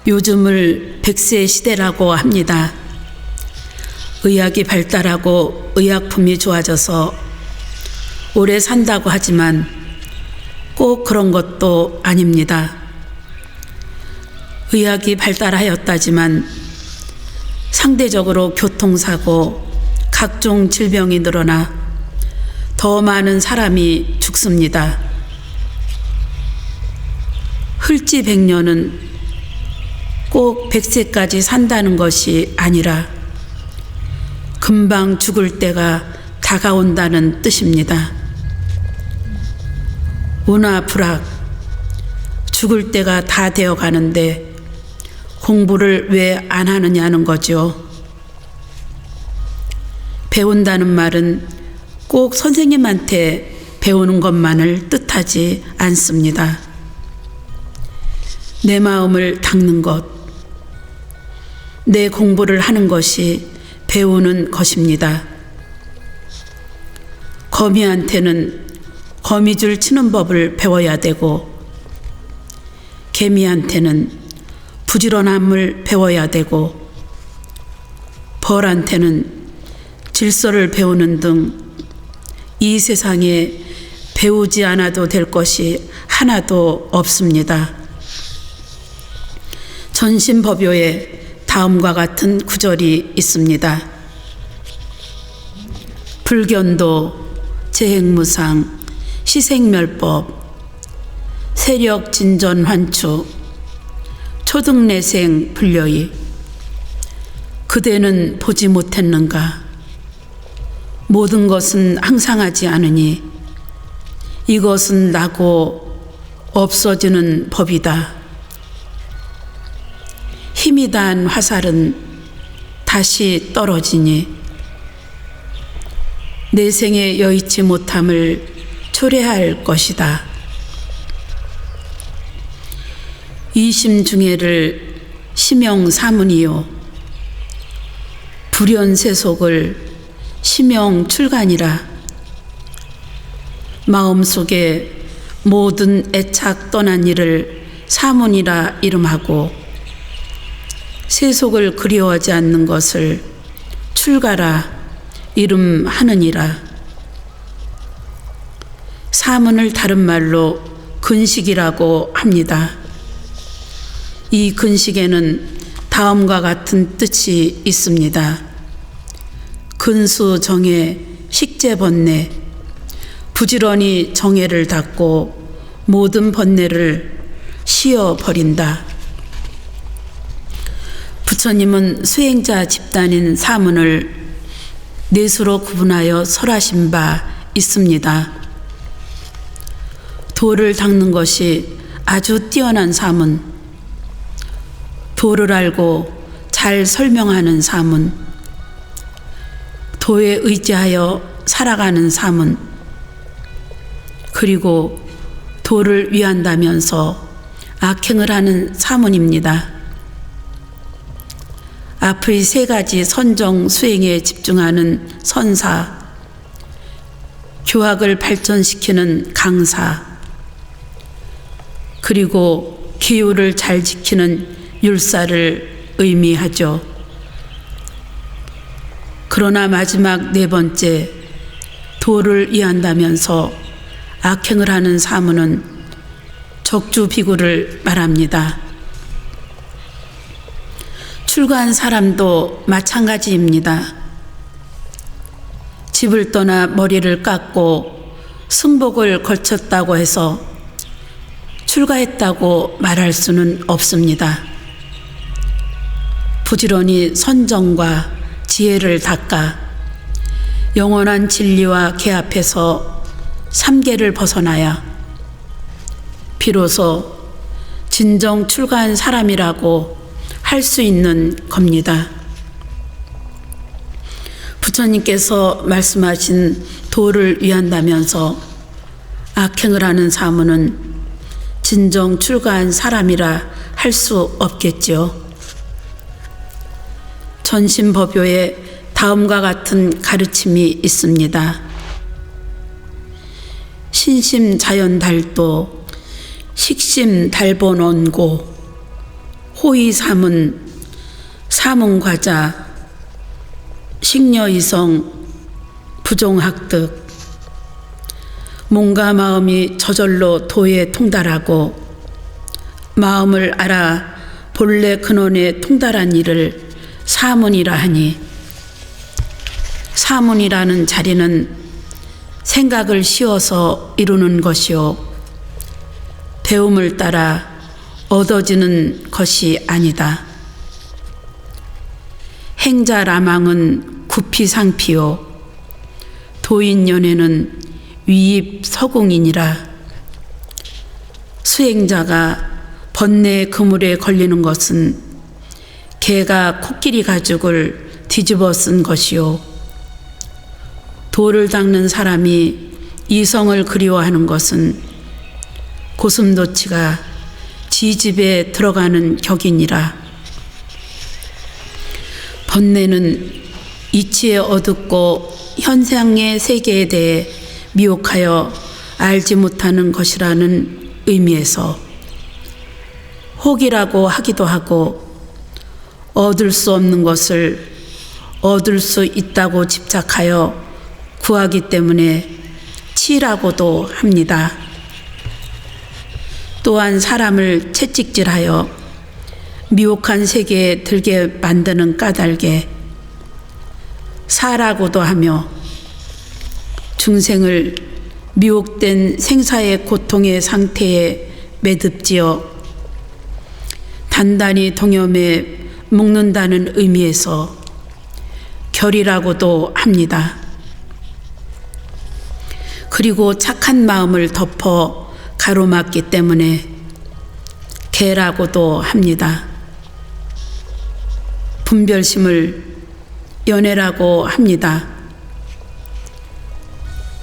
요즘을 100세 시대라고 합니다. 의학이 발달하고 의약품이 좋아져서 오래 산다고 하지만 꼭 그런 것도 아닙니다. 의학이 발달하였다지만 상대적으로 교통사고, 각종 질병이 늘어나 더 많은 사람이 죽습니다. 흘지백년은 꼭 100세까지 산다는 것이 아니라 금방 죽을 때가 다가온다는 뜻입니다. 운하불악, 죽을 때가 다 되어 가는데 공부를 왜 안 하느냐는 거죠. 배운다는 말은 꼭 선생님한테 배우는 것만을 뜻하지 않습니다. 내 마음을 닦는 것, 내 공부를 하는 것이 배우는 것입니다. 거미한테는 거미줄 치는 법을 배워야 되고, 개미한테는 부지런함을 배워야 되고, 벌한테는 질서를 배우는 등 이 세상에 배우지 않아도 될 것이 하나도 없습니다. 전신법요에 다음과 같은 구절이 있습니다. 불견도, 재행무상, 시생멸법, 세력진전환추, 초등내생 불려이. 그대는 보지 못했는가? 모든 것은 항상하지 않으니 이것은 나고 없어지는 법이다. 힘이 단 화살은 다시 떨어지니 내생에 여의치 못함을 초래할 것이다. 이심중해를 심영사문이요 불연세속을 심영출간이라. 마음속에 모든 애착 떠난 이를 사문이라 이름하고 세속을 그리워하지 않는 것을 출가라 이름하느니라. 사문을 다른 말로 근식이라고 합니다. 이 근식에는 다음과 같은 뜻이 있습니다. 근수정해 식재번뇌, 부지런히 정해를 닦고 모든 번뇌를 씌어버린다. 부처님은 수행자 집단인 사문을 넷으로 구분하여 설하신 바 있습니다. 도를 닦는 것이 아주 뛰어난 사문, 도를 알고 잘 설명하는 사문, 도에 의지하여 살아가는 사문, 그리고 도를 위한다면서 악행을 하는 사문입니다. 앞의 세 가지 선정 수행에 집중하는 선사, 교학을 발전시키는 강사, 그리고 기율을 잘 지키는 율사를 의미하죠. 그러나 마지막 네 번째, 도를 이한다면서 악행을 하는 사문은 적주비구를 말합니다. 출가한 사람도 마찬가지입니다. 집을 떠나 머리를 깎고 승복을 걸쳤다고 해서 출가했다고 말할 수는 없습니다. 부지런히 선정과 지혜를 닦아 영원한 진리와 개합해서 삼계를 벗어나야 비로소 진정 출가한 사람이라고 할 수 있는 겁니다. 부처님께서 말씀하신 도를 위한다면서 악행을 하는 사문은 진정 출가한 사람이라 할 수 없겠지요. 전신법요에 다음과 같은 가르침이 있습니다. 신심자연달도, 식심달본원고, 호의 삼은 사문과자 식녀이성 부종학득 몸과 마음이 저절로 도에 통달하고 마음을 알아 본래 근원에 통달한 일을 사문이라 하니 사문이라는 자리는 생각을 씌워서 이루는 것이요 배움을 따라 얻어지는 것이 아니다. 행자라망은 구피상피요 도인연애는 위입서공이니라. 수행자가 번뇌 그물에 걸리는 것은 개가 코끼리 가죽을 뒤집어 쓴 것이요 돌을 닦는 사람이 이성을 그리워하는 것은 고슴도치가 지 집에 들어가는 격이니라. 번뇌는 이치에 어둡고 현상의 세계에 대해 미혹하여 알지 못하는 것이라는 의미에서 혹이라고 하기도 하고 얻을 수 없는 것을 얻을 수 있다고 집착하여 구하기 때문에 치라고도 합니다. 또한 사람을 채찍질하여 미혹한 세계에 들게 만드는 까닭에 사라고도 하며 중생을 미혹된 생사의 고통의 상태에 매듭지어 단단히 동염에 묶는다는 의미에서 결이라고도 합니다. 그리고 착한 마음을 덮어 가로막기 때문에 개라고도 합니다. 분별심을 연애라고 합니다.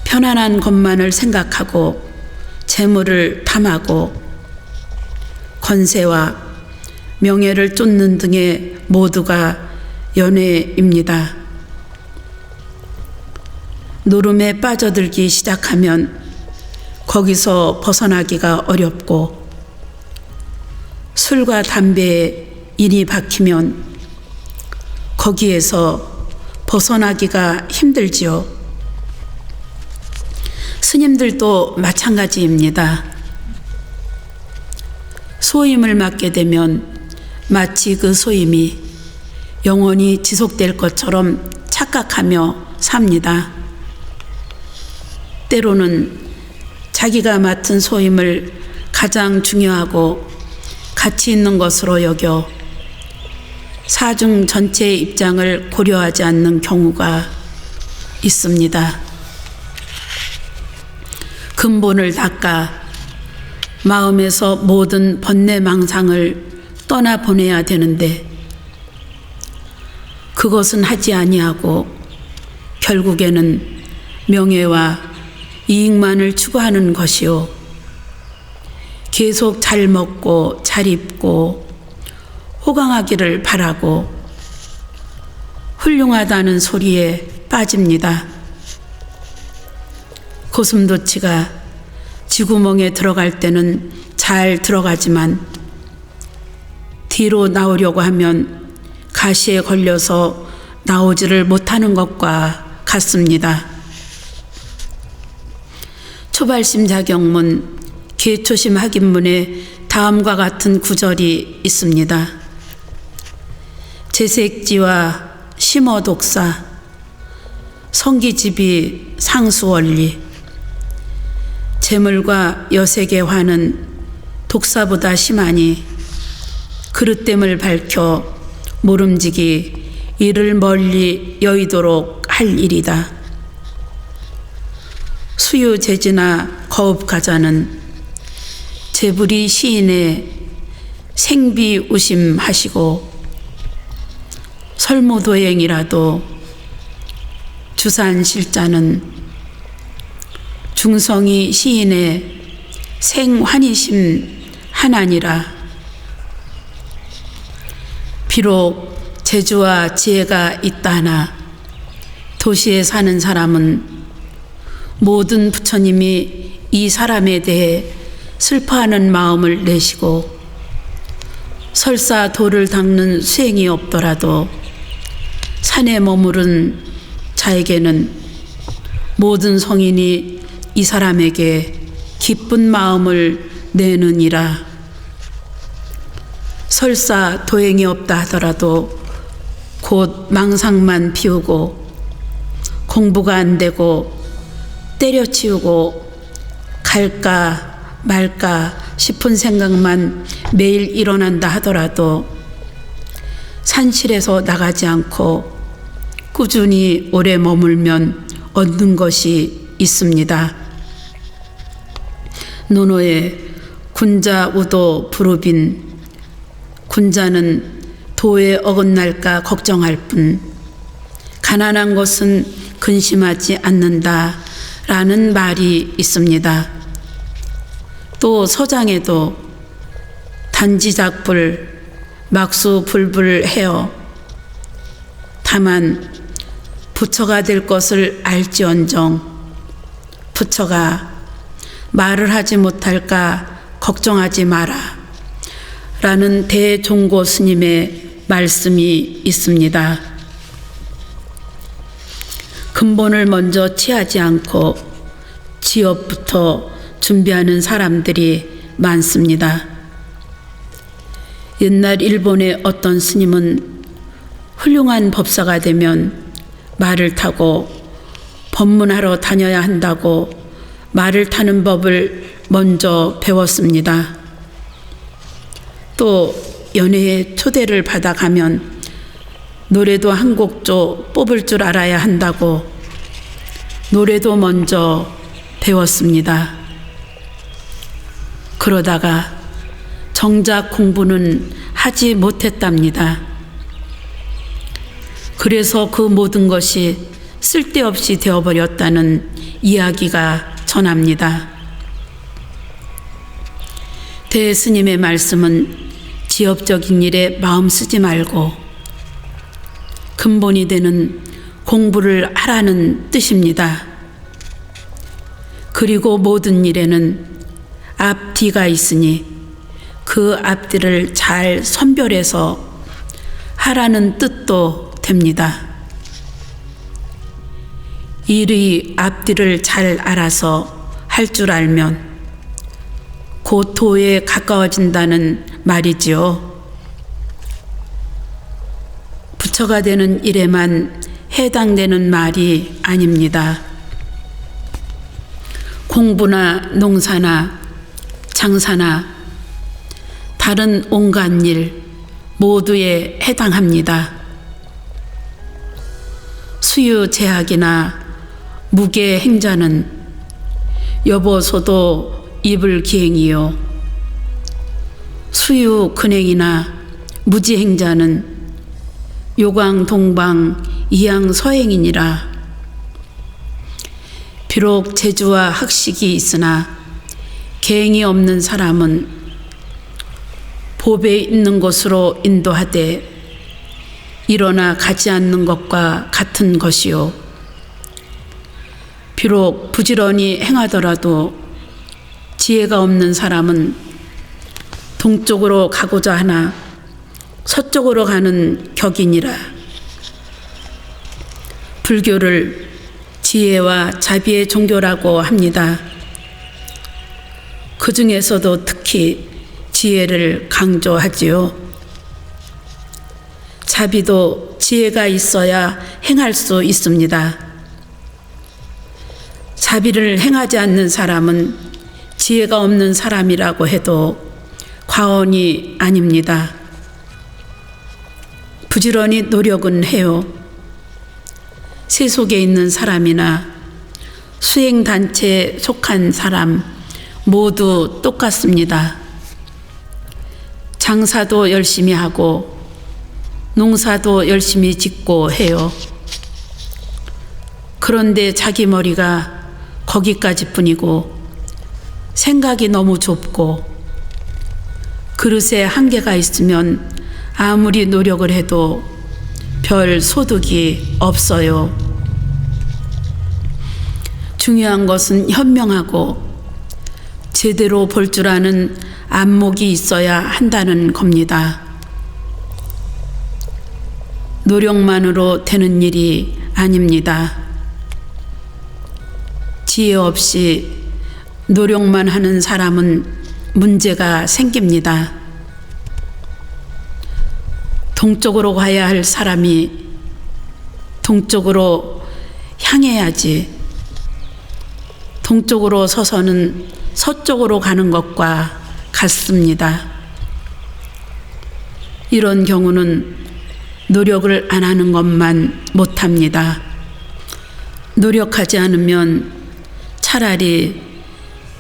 편안한 것만을 생각하고 재물을 탐하고 권세와 명예를 쫓는 등의 모두가 연애입니다. 노름에 빠져들기 시작하면 거기서 벗어나기가 어렵고 술과 담배에 인이 박히면 거기에서 벗어나기가 힘들지요. 스님들도 마찬가지입니다. 소임을 맡게 되면 마치 그 소임이 영원히 지속될 것처럼 착각하며 삽니다. 때로는 자기가 맡은 소임을 가장 중요하고 가치 있는 것으로 여겨 사중 전체의 입장을 고려하지 않는 경우가 있습니다. 근본을 닦아 마음에서 모든 번뇌망상을 떠나보내야 되는데 그것은 하지 아니하고 결국에는 명예와 이익만을 추구하는 것이요 계속 잘 먹고 잘 입고 호강하기를 바라고 훌륭하다는 소리에 빠집니다. 고슴도치가 쥐구멍에 들어갈 때는 잘 들어가지만 뒤로 나오려고 하면 가시에 걸려서 나오지를 못하는 것과 같습니다. 초발심자경문 계초심 학인문에 다음과 같은 구절이 있습니다. 제색지와 심어독사 성기집이 상수원리 재물과 여색의 화는 독사보다 심하니 그릇됨을 밝혀 모름지기 이를 멀리 여의도록 할 일이다. 수유제지나 거업가자는 재불이 시인의 생비우심하시고 설모도행이라도 주산실자는 중성이 시인의 생환희심 하나니라. 비록 재주와 지혜가 있다나 도시에 사는 사람은 모든 부처님이 이 사람에 대해 슬퍼하는 마음을 내시고 설사 돌을 닦는 수행이 없더라도 산에 머무른 자에게는 모든 성인이 이 사람에게 기쁜 마음을 내느니라. 설사 도행이 없다 하더라도 곧 망상만 피우고 공부가 안 되고 때려치우고 갈까 말까 싶은 생각만 매일 일어난다 하더라도 산실에서 나가지 않고 꾸준히 오래 머물면 얻는 것이 있습니다. 논어에 군자 우도 부르빈, 군자는 도에 어긋날까 걱정할 뿐 가난한 것은 근심하지 않는다라는 말이 있습니다. 또 서장에도 단지작불 막수불불해요. 다만 부처가 될 것을 알지언정 부처가 말을 하지 못할까 걱정하지 마라 라는 대종고 스님의 말씀이 있습니다. 근본을 먼저 취하지 않고 지업부터 준비하는 사람들이 많습니다. 옛날 일본의 어떤 스님은 훌륭한 법사가 되면 말을 타고 법문하러 다녀야 한다고 말을 타는 법을 먼저 배웠습니다. 또 연회에 초대를 받아가면 노래도 한 곡조 뽑을 줄 알아야 한다고 노래도 먼저 배웠습니다. 그러다가 정작 공부는 하지 못했답니다. 그래서 그 모든 것이 쓸데없이 되어버렸다는 이야기가 전합니다. 대스님의 말씀은 지업적인 일에 마음 쓰지 말고 근본이 되는 공부를 하라는 뜻입니다. 그리고 모든 일에는 앞뒤가 있으니 그 앞뒤를 잘 선별해서 하라는 뜻도 됩니다. 일의 앞뒤를 잘 알아서 할 줄 알면 곧 도에 가까워진다는 말이지요. 부처가 되는 일에만 해당되는 말이 아닙니다. 공부나 농사나 장사나 다른 온갖 일 모두에 해당합니다. 수유제약이나 무게행자는 여보소도 입을 기행이요 수유근행이나 무지행자는 요광동방 이양서행이니라. 비록 재주와 학식이 있으나 계행이 없는 사람은 법에 있는 곳으로 인도하되 일어나 가지 않는 것과 같은 것이요 비록 부지런히 행하더라도 지혜가 없는 사람은 동쪽으로 가고자 하나 서쪽으로 가는 격이니라. 불교를 지혜와 자비의 종교라고 합니다. 그 중에서도 특히 지혜를 강조하지요. 자비도 지혜가 있어야 행할 수 있습니다. 자비를 행하지 않는 사람은 지혜가 없는 사람이라고 해도 과언이 아닙니다. 부지런히 노력은 해요. 세속에 있는 사람이나 수행단체에 속한 사람 모두 똑같습니다. 장사도 열심히 하고 농사도 열심히 짓고 해요. 그런데 자기 머리가 거기까지 뿐이고 생각이 너무 좁고 그릇에 한계가 있으면 아무리 노력을 해도 별 소득이 없어요. 중요한 것은 현명하고 제대로 볼 줄 아는 안목이 있어야 한다는 겁니다. 노력만으로 되는 일이 아닙니다. 지혜 없이 노력만 하는 사람은 문제가 생깁니다. 동쪽으로 가야 할 사람이 동쪽으로 향해야지, 동쪽으로 서서는 서쪽으로 가는 것과 같습니다. 이런 경우는 노력을 안 하는 것만 못합니다. 노력하지 않으면 차라리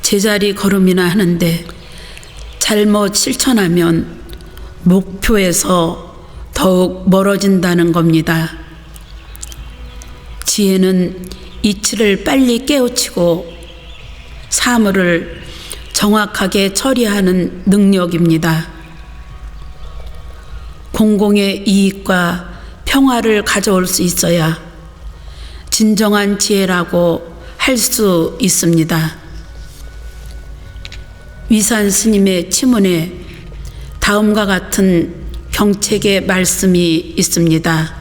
제자리 걸음이나 하는데 잘못 실천하면 목표에서 더욱 멀어진다는 겁니다. 지혜는 이치를 빨리 깨우치고 사물을 정확하게 처리하는 능력입니다. 공공의 이익과 평화를 가져올 수 있어야 진정한 지혜라고 할 수 있습니다. 위산 스님의 치문에 다음과 같은 경책의 말씀이 있습니다.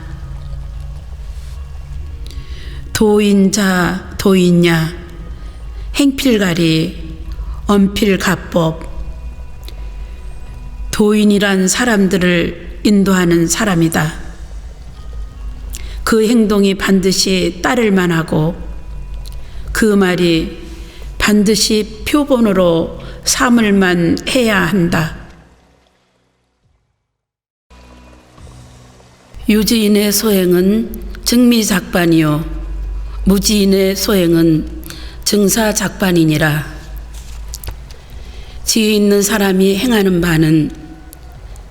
도인자 도인야 행필가리 언필가법. 도인이란 사람들을 인도하는 사람이다. 그 행동이 반드시 따를 만하고 그 말이 반드시 표본으로 삼을만 해야 한다. 유지인의 소행은 증미작반이요 무지인의 소행은 증사작반이니라. 지혜 있는 사람이 행하는 바는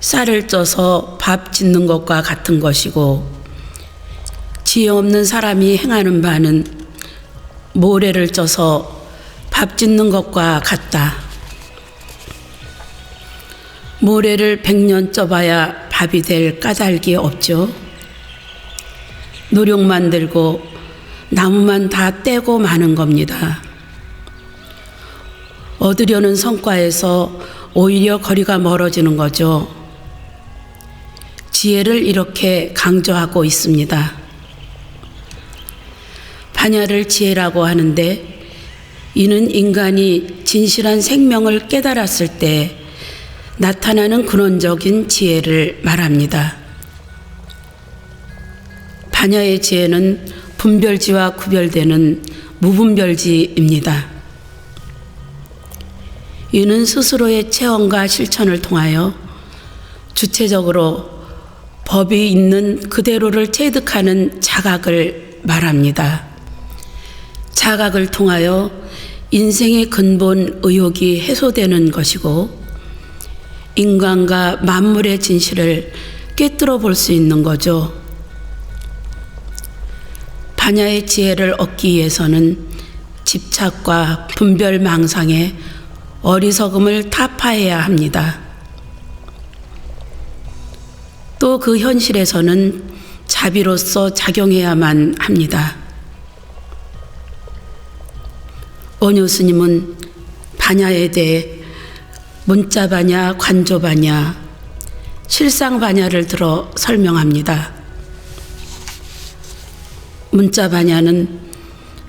쌀을 쪄서 밥 짓는 것과 같은 것이고, 지혜 없는 사람이 행하는 바는 모래를 쪄서 밥 짓는 것과 같다. 모래를 100년 쪄봐야 밥이 될 까닭이 없죠. 노력만 들고 나무만 다 떼고 마는 겁니다. 얻으려는 성과에서 오히려 거리가 멀어지는 거죠. 지혜를 이렇게 강조하고 있습니다. 반야를 지혜라고 하는데 이는 인간이 진실한 생명을 깨달았을 때 나타나는 근원적인 지혜를 말합니다. 반야의 지혜는 분별지와 구별되는 무분별지입니다. 이는 스스로의 체험과 실천을 통하여 주체적으로 법이 있는 그대로를 체득하는 자각을 말합니다. 자각을 통하여 인생의 근본 의욕이 해소되는 것이고 인간과 만물의 진실을 꿰뚫어 볼 수 있는 거죠. 반야의 지혜를 얻기 위해서는 집착과 분별망상에 어리석음을 타파해야 합니다. 또 그 현실에서는 자비로서 작용해야만 합니다. 원효 스님은 반야에 대해 문자반야, 관조반야, 실상반야를 들어 설명합니다. 문자반야는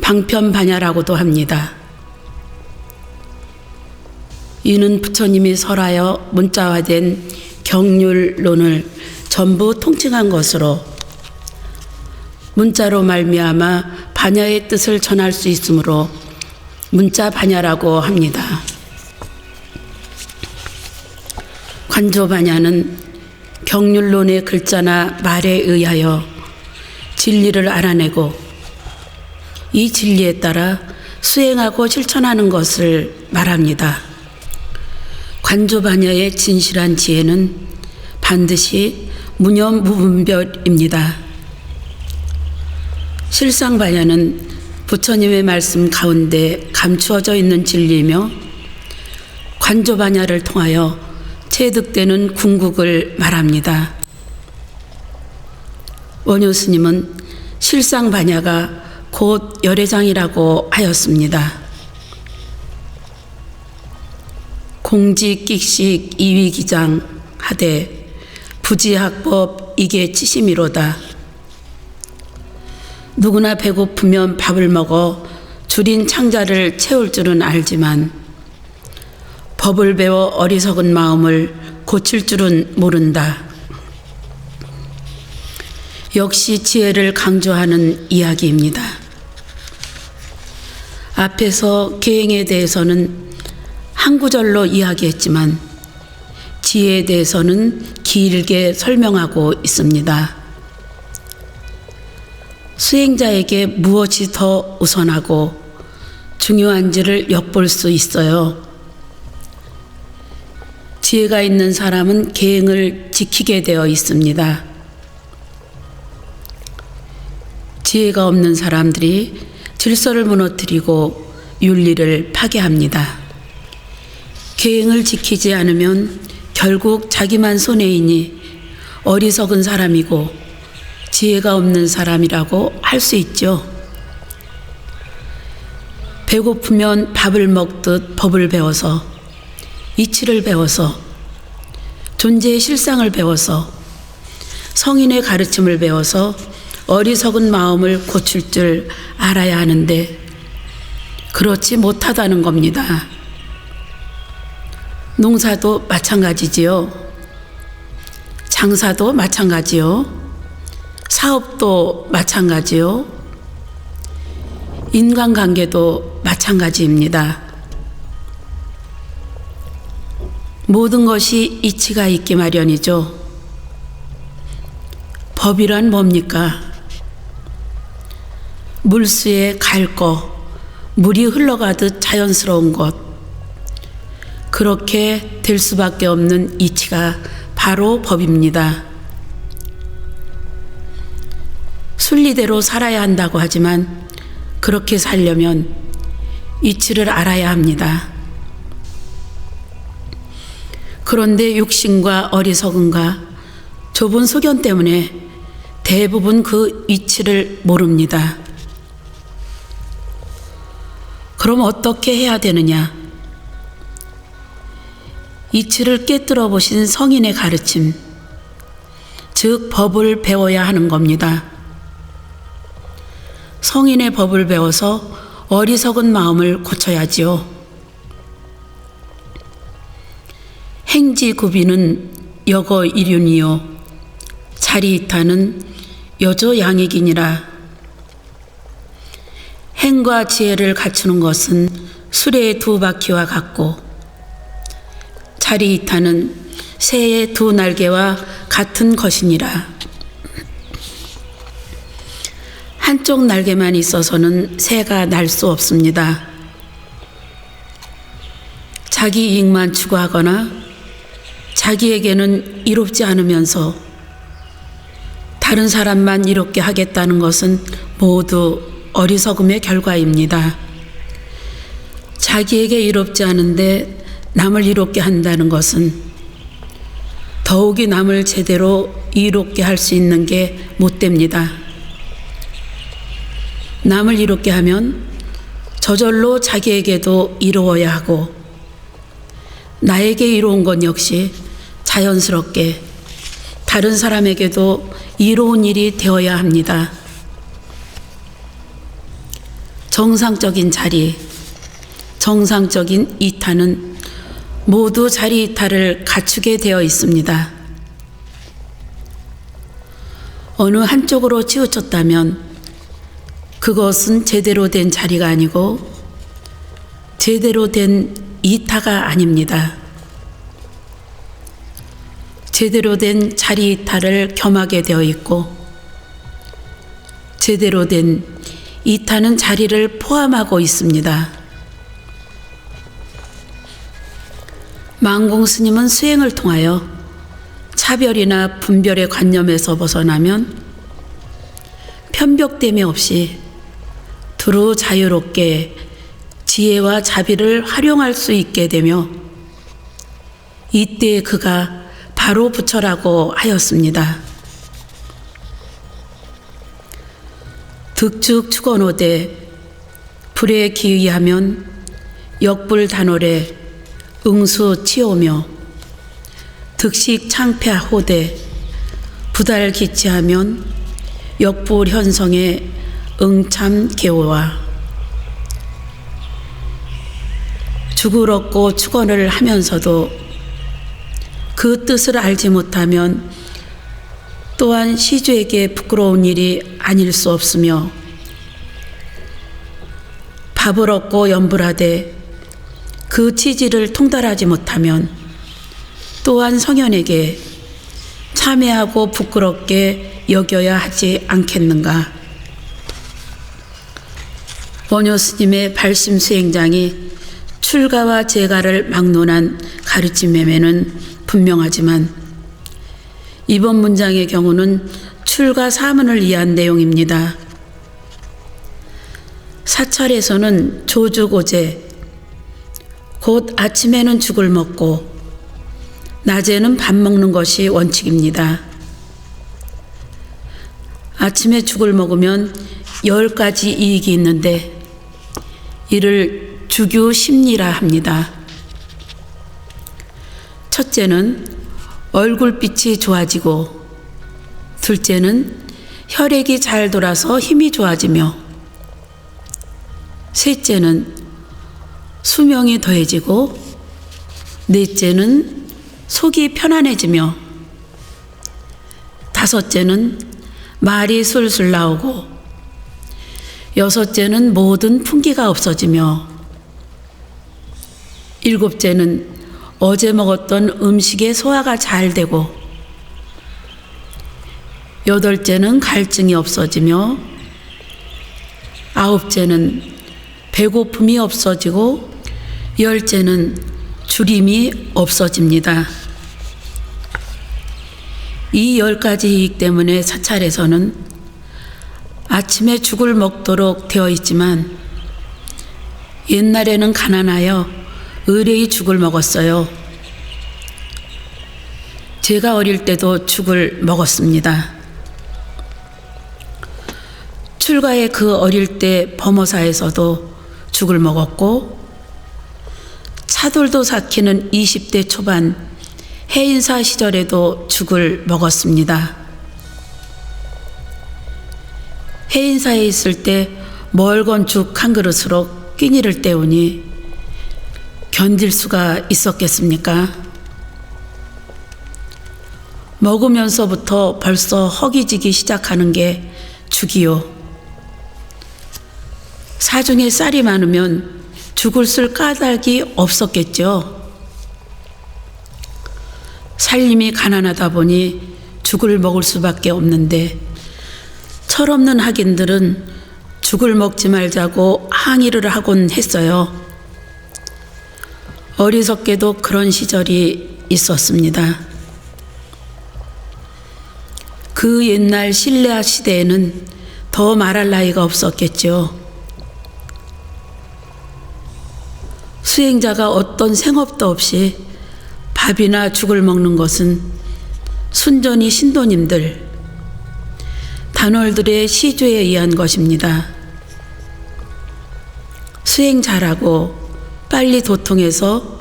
방편반야라고도 합니다. 이는 부처님이 설하여 문자화된 경률론을 전부 통칭한 것으로 문자로 말미암아 반야의 뜻을 전할 수 있으므로 문자반야라고 합니다. 관조반야는 경률론의 글자나 말에 의하여 진리를 알아내고 이 진리에 따라 수행하고 실천하는 것을 말합니다. 관조반야의 진실한 지혜는 반드시 무념무분별입니다. 실상반야는 부처님의 말씀 가운데 감추어져 있는 진리이며 관조반야를 통하여 체득되는 궁극을 말합니다. 원효 스님은 실상반야가 곧 열애장이라고 하였습니다. 공직익식 이위기장 하되 부지학법 이게 치심이로다. 누구나 배고프면 밥을 먹어 줄인 창자를 채울 줄은 알지만 법을 배워 어리석은 마음을 고칠 줄은 모른다. 역시 지혜를 강조하는 이야기입니다. 앞에서 계행에 대해서는 한 구절로 이야기했지만 지혜에 대해서는 길게 설명하고 있습니다. 수행자에게 무엇이 더 우선하고 중요한지를 엿볼 수 있어요. 지혜가 있는 사람은 계행을 지키게 되어 있습니다. 지혜가 없는 사람들이 질서를 무너뜨리고 윤리를 파괴합니다. 계행을 지키지 않으면 결국 자기만 손해이니 어리석은 사람이고 지혜가 없는 사람이라고 할 수 있죠. 배고프면 밥을 먹듯 법을 배워서, 이치를 배워서, 존재의 실상을 배워서, 성인의 가르침을 배워서 어리석은 마음을 고칠 줄 알아야 하는데 그렇지 못하다는 겁니다. 농사도 마찬가지지요. 장사도 마찬가지요. 사업도 마찬가지요. 인간관계도 마찬가지입니다. 모든 것이 이치가 있기 마련이죠. 법이란 뭡니까? 물수에 갈 거, 물이 흘러가듯 자연스러운 것, 그렇게 될 수밖에 없는 이치가 바로 법입니다. 순리대로 살아야 한다고 하지만 그렇게 살려면 이치를 알아야 합니다. 그런데 육신과 어리석음과 좁은 소견 때문에 대부분 그 이치를 모릅니다. 그럼 어떻게 해야 되느냐? 이치를 깨뜨려 보신 성인의 가르침, 즉 법을 배워야 하는 겁니다. 성인의 법을 배워서 어리석은 마음을 고쳐야지요. 행지구비는 여거 일윤이요 자리이타는 여조 양익이니라. 행과 지혜를 갖추는 것은 수레의 두 바퀴와 같고 자리이타는 새의 두 날개와 같은 것이니라. 한쪽 날개만 있어서는 새가 날 수 없습니다. 자기 이익만 추구하거나 자기에게는 이롭지 않으면서 다른 사람만 이롭게 하겠다는 것은 모두 어리석음의 결과입니다. 자기에게 이롭지 않은데 남을 이롭게 한다는 것은 더욱이 남을 제대로 이롭게 할 수 있는 게 못됩니다. 남을 이롭게 하면 저절로 자기에게도 이로워야 하고 나에게 이로운 것 역시 자연스럽게 다른 사람에게도 이로운 일이 되어야 합니다. 정상적인 자리, 정상적인 이타는 모두 자리 이타를 갖추게 되어 있습니다. 어느 한쪽으로 치우쳤다면 그것은 제대로 된 자리가 아니고 제대로 된 이타가 아닙니다. 제대로 된 자리 이타를 겸하게 되어 있고 제대로 된 이타는 자리를 포함하고 있습니다. 망공 스님은 수행을 통하여 차별이나 분별의 관념에서 벗어나면 편벽됨이 없이 두루 자유롭게 지혜와 자비를 활용할 수 있게 되며 이때 그가 바로 부처라고 하였습니다. 득축 축원호대 불에 기의하면 역불단월에 응수 치오며 득식 창폐호대 부달기치하면 역불현성의 응참개오와 죽을 얻고 축원을 하면서도 그 뜻을 알지 못하면 또한 시주에게 부끄러운 일이 아닐 수 없으며 밥을 얻고 염불하되 그 취지를 통달하지 못하면 또한 성현에게 참회하고 부끄럽게 여겨야 하지 않겠는가. 원효 스님의 발심 수행장이 출가와 재가를 막론한 가르침에는 분명하지만 이번 문장의 경우는 출가 사문을 위한 내용입니다. 사찰에서는 조주고제, 곧 아침에는 죽을 먹고 낮에는 밥 먹는 것이 원칙입니다. 아침에 죽을 먹으면 10가지 이익이 있는데 이를 주규심리라 합니다. 첫째는 얼굴빛이 좋아지고, 둘째는 혈액이 잘 돌아서 힘이 좋아지며, 셋째는 수명이 더해지고, 넷째는 속이 편안해지며, 다섯째는 말이 술술 나오고, 여섯째는 모든 풍기가 없어지며, 일곱째는 어제 먹었던 음식의 소화가 잘 되고, 여덟째는 갈증이 없어지며, 아홉째는 배고픔이 없어지고, 열째는 주림이 없어집니다. 이 10가지 이익 때문에 사찰에서는 아침에 죽을 먹도록 되어 있지만 옛날에는 가난하여 의뢰의 죽을 먹었어요. 제가 어릴 때도 죽을 먹었습니다. 출가의 그 어릴 때 범어사에서도 죽을 먹었고, 차돌도 삭히는 20대 초반 해인사 시절에도 죽을 먹었습니다. 해인사에 있을 때 멀건 죽 한 그릇으로 끼니를 때우니 견딜 수가 있었겠습니까? 먹으면서부터 벌써 허기지기 시작하는 게 죽이요. 사중에 쌀이 많으면 죽을 쓸 까닭이 없었겠죠. 살림이 가난하다 보니 죽을 먹을 수밖에 없는데, 철없는 학인들은 죽을 먹지 말자고 항의를 하곤 했어요. 어리석게도 그런 시절이 있었습니다. 그 옛날 신라 시대에는 더 말할 나위가 없었겠죠. 수행자가 어떤 생업도 없이 밥이나 죽을 먹는 것은 순전히 신도님들, 단월들의 시주에 의한 것입니다. 수행 잘하고 빨리 도통해서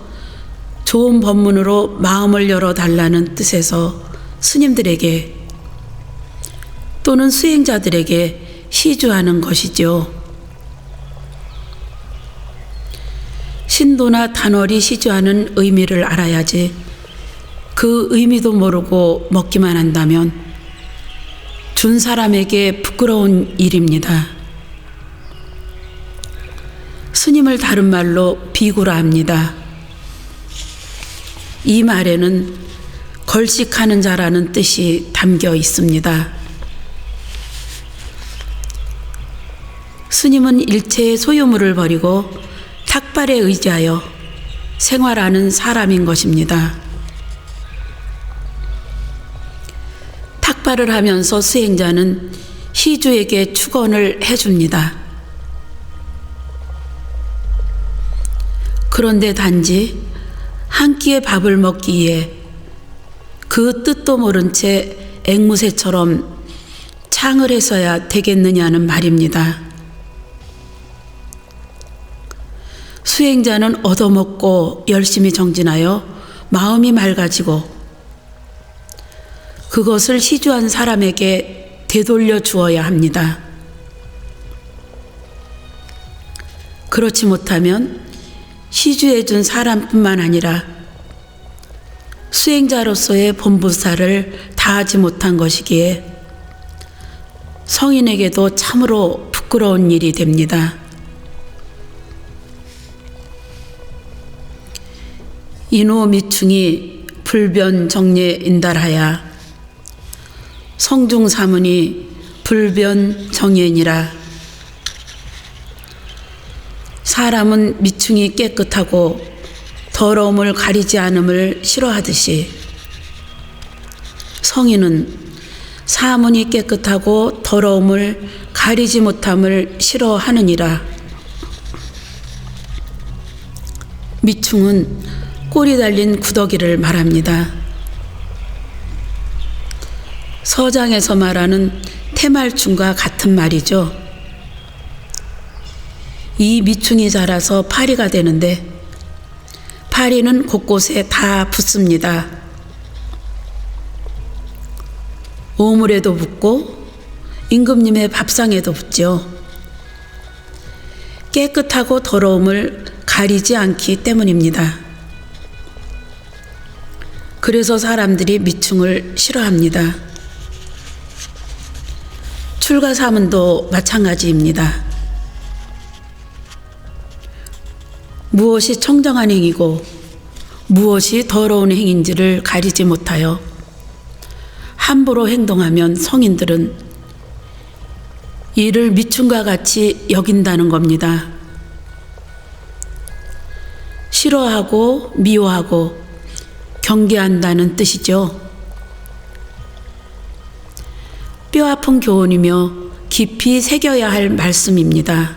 좋은 법문으로 마음을 열어달라는 뜻에서 스님들에게 또는 수행자들에게 시주하는 것이죠. 신도나 단월이 시주하는 의미를 알아야지 그 의미도 모르고 먹기만 한다면 준 사람에게 부끄러운 일입니다. 스님을 다른 말로 비구라 합니다. 이 말에는 걸식하는 자라는 뜻이 담겨 있습니다. 스님은 일체의 소유물을 버리고 탁발에 의지하여 생활하는 사람인 것입니다. 탁발을 하면서 수행자는 시주에게 축원을 해줍니다. 그런데 단지 한 끼의 밥을 먹기 위해 그 뜻도 모른 채 앵무새처럼 창을 해서야 되겠느냐는 말입니다. 수행자는 얻어먹고 열심히 정진하여 마음이 맑아지고 그것을 시주한 사람에게 되돌려 주어야 합니다. 그렇지 못하면 시주해 준 사람뿐만 아니라 수행자로서의 본보살을 다하지 못한 것이기에 성인에게도 참으로 부끄러운 일이 됩니다. 인호 미충이 불변 정례 인달하야 성중 사문이 불변 정예니라. 사람은 미충이 깨끗하고 더러움을 가리지 않음을 싫어하듯이 성인은 사문이 깨끗하고 더러움을 가리지 못함을 싫어하느니라. 미충은 꼬리 달린 구더기를 말합니다. 서장에서 말하는 태말충과 같은 말이죠. 이 미충이 자라서 파리가 되는데 파리는 곳곳에 다 붙습니다. 오물에도 붙고 임금님의 밥상에도 붙죠. 깨끗하고 더러움을 가리지 않기 때문입니다. 그래서 사람들이 미충을 싫어합니다. 출가사문도 마찬가지입니다. 무엇이 청정한 행위고 무엇이 더러운 행위인지를 가리지 못하여 함부로 행동하면 성인들은 이를 미충과 같이 여긴다는 겁니다. 싫어하고 미워하고 경계한다는 뜻이죠. 뼈아픈 교훈이며 깊이 새겨야 할 말씀입니다.